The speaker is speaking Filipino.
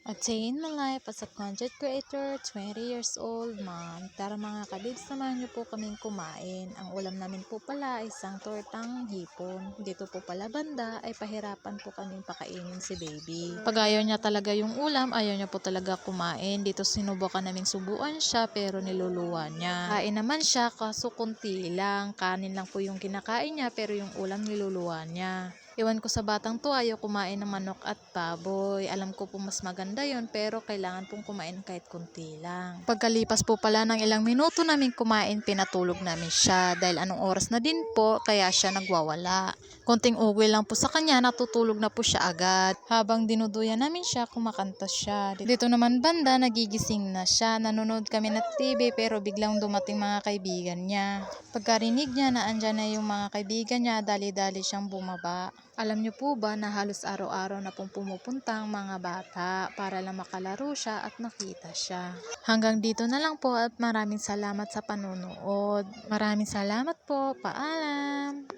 A Day in My Life as a Content Creator, 20 years old mom. Tara mga kabibs, samahan niyo po kaming kumain. Ang ulam namin po pala ay isang tortang hipon. Dito po pala banda ay pahirapan po kaming pakainin si baby. Pag ayaw niya talaga yung ulam, ayaw niya po talaga kumain. Dito sinubukan naming subuan siya pero niluluwa niya. Kain naman siya kaso kunti lang. Kanin lang po yung kinakain niya pero yung ulam niluluwa niya. Iwan ko sa batang to, ayaw kumain ng manok at baboy. Alam ko po mas maganda yon pero kailangan pong kumain kahit kunti lang. Pagkalipas po pala ng ilang minuto namin kumain, pinatulog namin siya dahil anong oras na din po kaya siya nagwawala. Konting uwi lang po sa kanya, natutulog na po siya agad. Habang dinuduyan namin siya, kumakanta siya. Dito naman banda, nagigising na siya. Nanonood kami ng TV pero biglang dumating mga kaibigan niya. Pagkarinig niya na andyan na yung mga kaibigan niya, dali-dali siyang bumaba. Alam niyo po ba na halos araw-araw na pong pumupunta ang mga bata para lang makalaro siya at makita siya. Hanggang dito na lang po at maraming salamat sa panonood. Maraming salamat po. Paalam!